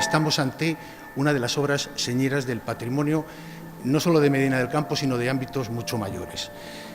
estamos ante una de las obras señeras del patrimonio, no solo de Medina del Campo, sino de ámbitos mucho mayores.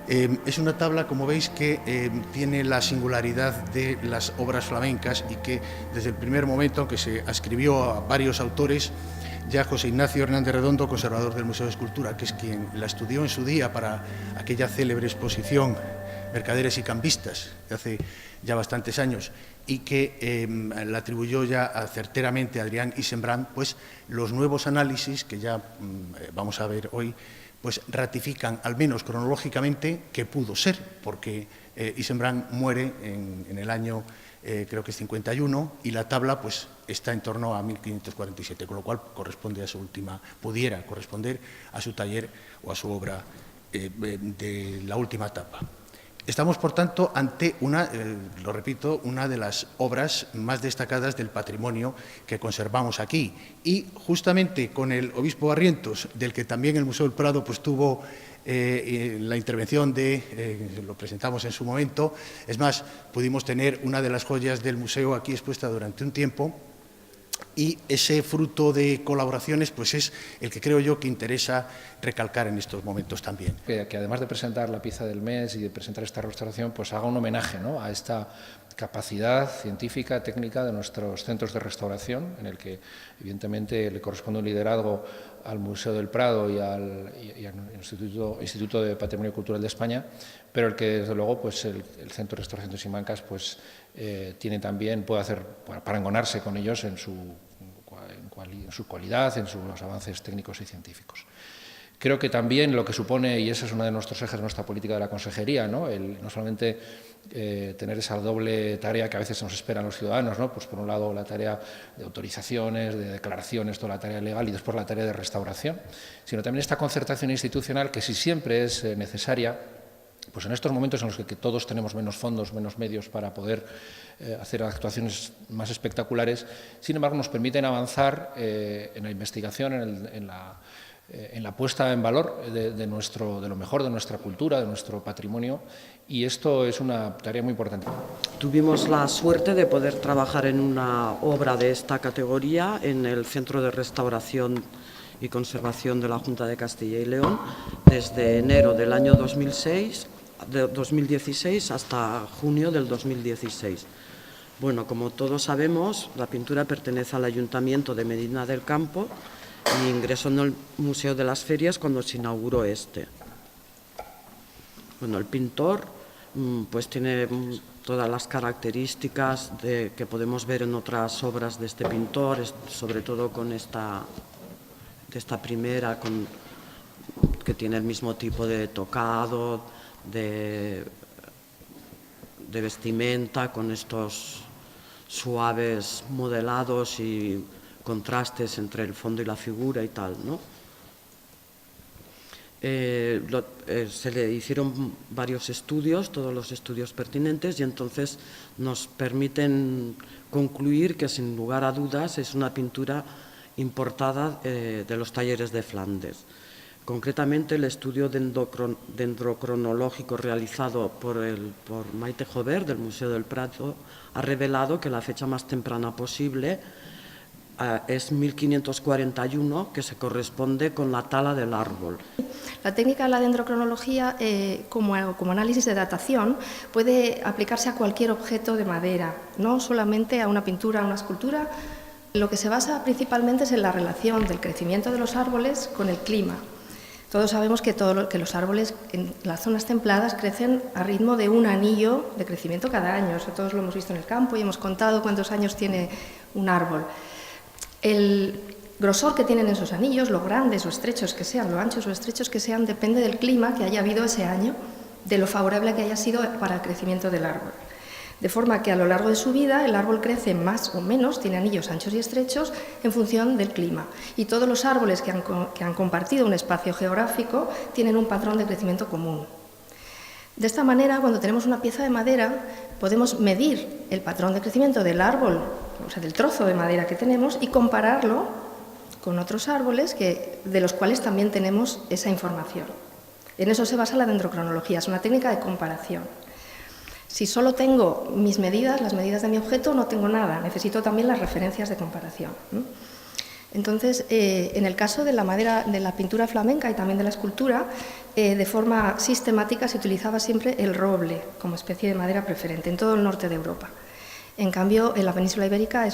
Es una tabla, como veis, que tiene la singularidad de las obras flamencas y que desde el primer momento, aunque se ascribió a varios autores, ya José Ignacio Hernández Redondo, conservador del Museo de Escultura, que es quien la estudió en su día para aquella célebre exposición Mercaderes y Cambistas, de hace ya bastantes años, y que la atribuyó ya certeramente a Adrián Yssembrand, pues los nuevos análisis que ya vamos a ver hoy, pues ratifican, al menos cronológicamente, que pudo ser, porque Yssembrand muere en el año, creo que es 51, y la tabla pues está en torno a 1547, con lo cual corresponde a su última, pudiera corresponder a su taller o a su obra de la última etapa. Estamos, por tanto, ante una, lo repito, una de las obras más destacadas del patrimonio que conservamos aquí. Y justamente con el obispo Barrientos, del que también el Museo del Prado pues, tuvo la intervención lo presentamos en su momento, es más, pudimos tener una de las joyas del museo aquí expuesta durante un tiempo, y ese fruto de colaboraciones pues es el que creo yo que interesa recalcar en estos momentos también. Que además de presentar la pieza del mes y de presentar esta restauración, pues haga un homenaje, ¿no?, a esta capacidad científica, técnica de nuestros centros de restauración, en el que evidentemente le corresponde un liderazgo al Museo del Prado y al Instituto de Patrimonio Cultural de España, pero el que desde luego pues el Centro de Restauración de Simancas pues tiene también, puede hacer, parangonarse con ellos en su cualidad, en sus avances técnicos y científicos. Creo que también lo que supone, y ese es uno de nuestros ejes de nuestra política de la consejería, ¿no?, no solamente tener esa doble tarea que a veces nos esperan los ciudadanos, ¿no?, pues por un lado la tarea de autorizaciones, de declaraciones, toda la tarea legal y después la tarea de restauración, sino también esta concertación institucional que si siempre es necesaria, pues en estos momentos en los que todos tenemos menos fondos, menos medios para poder hacer actuaciones más espectaculares, sin embargo nos permiten avanzar en la investigación, en la puesta en valor de lo mejor de nuestra cultura, de nuestro patrimonio, y esto es una tarea muy importante. Tuvimos la suerte de poder trabajar en una obra de esta categoría en el Centro de Restauración y Conservación de la Junta de Castilla y León desde enero del año 2016 hasta junio del 2016. Bueno, como todos sabemos, la pintura pertenece al Ayuntamiento de Medina del Campo y ingresó en el Museo de las Ferias cuando se inauguró este. Bueno, el pintor pues tiene todas las características que podemos ver en otras obras de este pintor, sobre todo con esta primera, que tiene el mismo tipo de tocado, de vestimenta, con estos suaves modelados y contrastes entre el fondo y la figura y tal, ¿no? Se le hicieron varios estudios, todos los estudios pertinentes, y entonces nos permiten concluir que sin lugar a dudas es una pintura importada de los talleres de Flandes. Concretamente, el estudio dendrocronológico realizado por Maite Jover del Museo del Prado ha revelado que la fecha más temprana posible es 1541, que se corresponde con la tala del árbol. La técnica de la dendrocronología, como análisis de datación, puede aplicarse a cualquier objeto de madera, no solamente a una pintura, a una escultura. Lo que se basa principalmente es en la relación del crecimiento de los árboles con el clima. Todos sabemos que los árboles en las zonas templadas crecen a ritmo de un anillo de crecimiento cada año. Eso todos lo hemos visto en el campo y hemos contado cuántos años tiene un árbol. El grosor que tienen esos anillos, lo grandes o estrechos que sean, lo anchos o estrechos que sean, depende del clima que haya habido ese año, de lo favorable que haya sido para el crecimiento del árbol. De forma que a lo largo de su vida el árbol crece más o menos, tiene anillos anchos y estrechos en función del clima. Y todos los árboles que han compartido un espacio geográfico tienen un patrón de crecimiento común. De esta manera, cuando tenemos una pieza de madera, podemos medir el patrón de crecimiento del árbol, o sea, del trozo de madera que tenemos, y compararlo con otros árboles de los cuales también tenemos esa información. En eso se basa la dendrocronología, es una técnica de comparación. Si solo tengo mis medidas, las medidas de mi objeto, no tengo nada, necesito también las referencias de comparación. Entonces, en el caso de la madera, de la pintura flamenca y también de la escultura, de forma sistemática se utilizaba siempre el roble como especie de madera preferente en todo el norte de Europa. En cambio, en la península ibérica,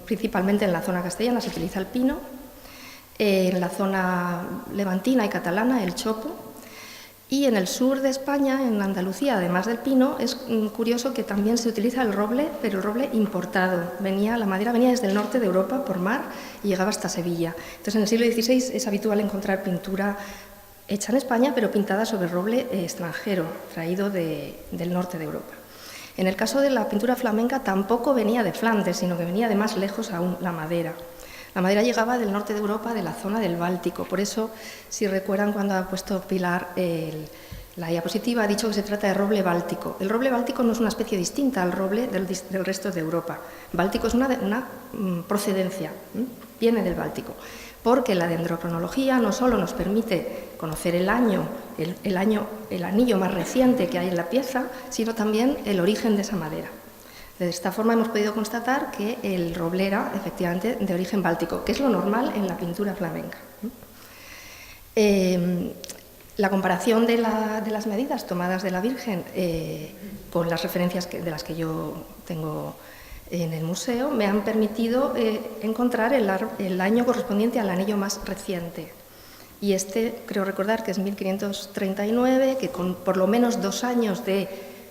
principalmente en la zona castellana, se utiliza el pino, en la zona levantina y catalana el chopo, y en el sur de España, en Andalucía, además del pino, es curioso que también se utiliza el roble, pero el roble importado. La madera venía desde el norte de Europa por mar y llegaba hasta Sevilla. Entonces, en el siglo XVI es habitual encontrar pintura hecha en España, pero pintada sobre roble extranjero, traído del norte de Europa. En el caso de la pintura flamenca tampoco venía de Flandes, sino que venía de más lejos aún la madera. La madera llegaba del norte de Europa, de la zona del Báltico. Por eso, si recuerdan cuando ha puesto Pilar la diapositiva, ha dicho que se trata de roble báltico. El roble báltico no es una especie distinta al roble del resto de Europa. Báltico es una procedencia, viene del Báltico. Porque la dendrocronología no solo nos permite conocer el anillo más reciente que hay en la pieza, sino también el origen de esa madera. De esta forma hemos podido constatar que el roble era efectivamente de origen báltico, que es lo normal en la pintura flamenca. La comparación de las medidas tomadas de la Virgen con las referencias de las que yo tengo en el museo me han permitido encontrar el año correspondiente al anillo más reciente. Y creo recordar que es 1539, que con por lo menos 2 años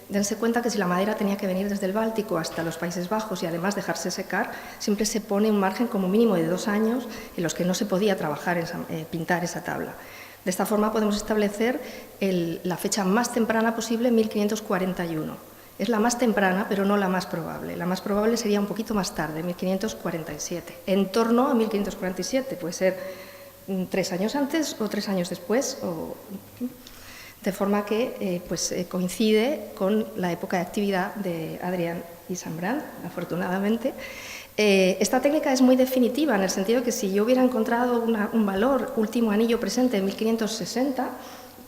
dense cuenta que si la madera tenía que venir desde el Báltico hasta los Países Bajos y además dejarse secar, siempre se pone un margen como mínimo de 2 años en los que no se podía pintar esa tabla. De esta forma podemos establecer la fecha más temprana posible, 1541. Es la más temprana, pero no la más probable. La más probable sería un poquito más tarde, 1547. En torno a 1547, puede ser 3 años antes o 3 años después, de forma que coincide con la época de actividad de Adrián y Sambrán, afortunadamente. Esta técnica es muy definitiva en el sentido que si yo hubiera encontrado un valor último anillo presente en 1560,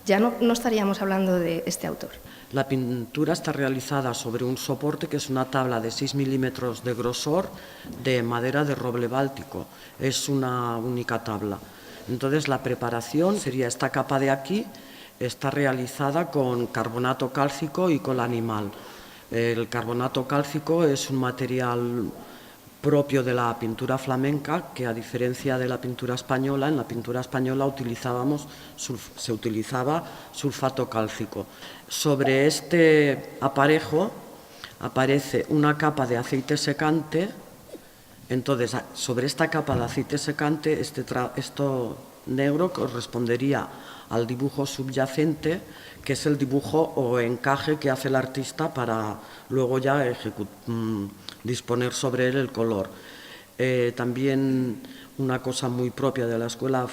ya no estaríamos hablando de este autor. La pintura está realizada sobre un soporte que es una tabla de 6 milímetros de grosor de madera de roble báltico. Es una única tabla. Entonces la preparación sería esta capa de aquí, está realizada con carbonato cálcico y cola animal. El carbonato cálcico es un material propio de la pintura flamenca, que a diferencia de la pintura española, en la pintura española se utilizaba sulfato cálcico. Sobre este aparejo aparece una capa de aceite secante. Entonces, sobre esta capa de aceite secante, esto negro correspondería al dibujo subyacente, que es el dibujo o encaje que hace el artista para luego ya disponer sobre él el color. También una cosa muy propia de la escuela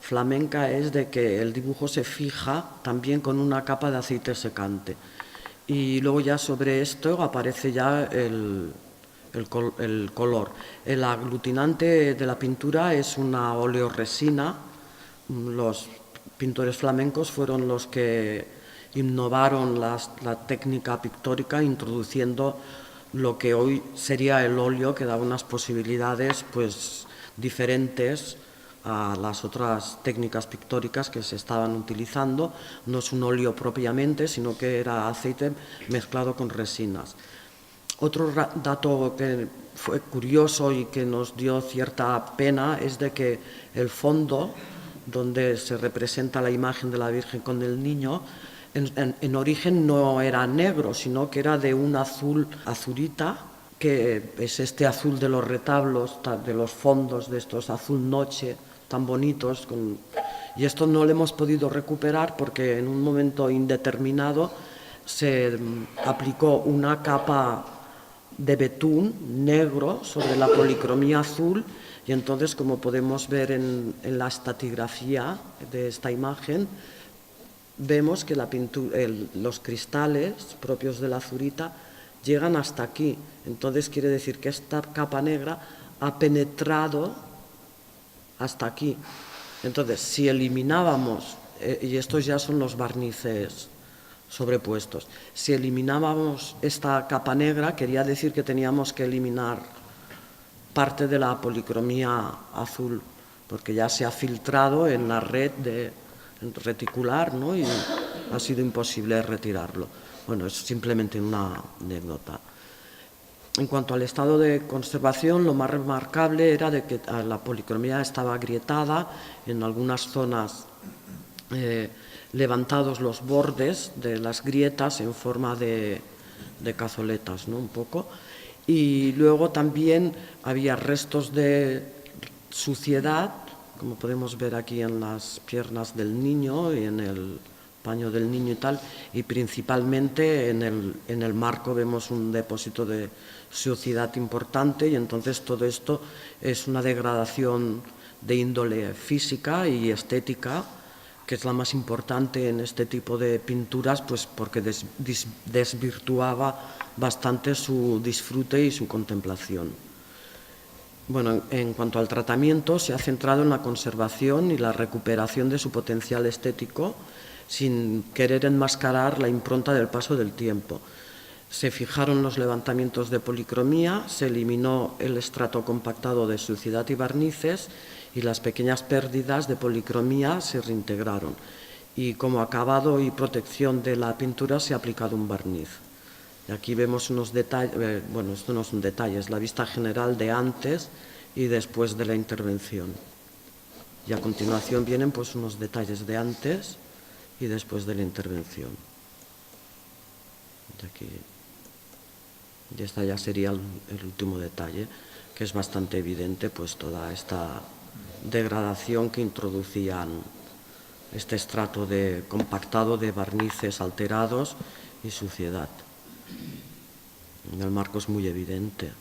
flamenca es de que el dibujo se fija también con una capa de aceite secante. Y luego ya sobre esto aparece ya el color. El aglutinante de la pintura es una oleoresina. Los pintores flamencos fueron los que innovaron la técnica pictórica introduciendo lo que hoy sería el óleo, que da unas posibilidades diferentes a las otras técnicas pictóricas que se estaban utilizando. No es un óleo propiamente, sino que era aceite mezclado con resinas. Otro dato que fue curioso y que nos dio cierta pena es de que el fondo, donde se representa la imagen de la Virgen con el niño, en origen no era negro, sino que era de un azul azurita, que es este azul de los retablos, de los fondos, de estos azul noche tan bonitos. Y esto no lo hemos podido recuperar porque en un momento indeterminado se aplicó una capa de betún negro sobre la policromía azul, y entonces, como podemos ver en la estatigrafía de esta imagen, vemos que los cristales propios de la azurita llegan hasta aquí. Entonces quiere decir que esta capa negra ha penetrado hasta aquí. Entonces, si eliminábamos, y estos ya son los barnices sobrepuestos. Si eliminábamos esta capa negra, quería decir que teníamos que eliminar parte de la policromía azul, porque ya se ha filtrado en la red reticular, ¿no? Y ha sido imposible retirarlo. Bueno, es simplemente una anécdota. En cuanto al estado de conservación, lo más remarcable era de que la policromía estaba agrietada, en algunas zonas levantados los bordes de las grietas en forma de cazoletas, ¿no? Un poco. Y luego también había restos de suciedad, como podemos ver aquí en las piernas del niño y en el paño del niño y tal, y principalmente en el marco vemos un depósito de suciedad importante, y entonces todo esto es una degradación de índole física y estética, que es la más importante en este tipo de pinturas, pues porque desvirtuaba bastante su disfrute y su contemplación. Bueno, en cuanto al tratamiento, se ha centrado en la conservación y la recuperación de su potencial estético, sin querer enmascarar la impronta del paso del tiempo. Se fijaron los levantamientos de policromía, se eliminó el estrato compactado de suciedad y barnices, y las pequeñas pérdidas de policromía se reintegraron. Y como acabado y protección de la pintura se ha aplicado un barniz. Y aquí vemos unos detalles, bueno, esto no son detalles, la vista general de antes y después de la intervención. Y a continuación vienen pues unos detalles de antes y después de la intervención. Y aquí, y esta ya sería el último detalle, que es bastante evidente, pues toda esta degradación que introducían este estrato compactado de barnices alterados y suciedad. El marco es muy evidente.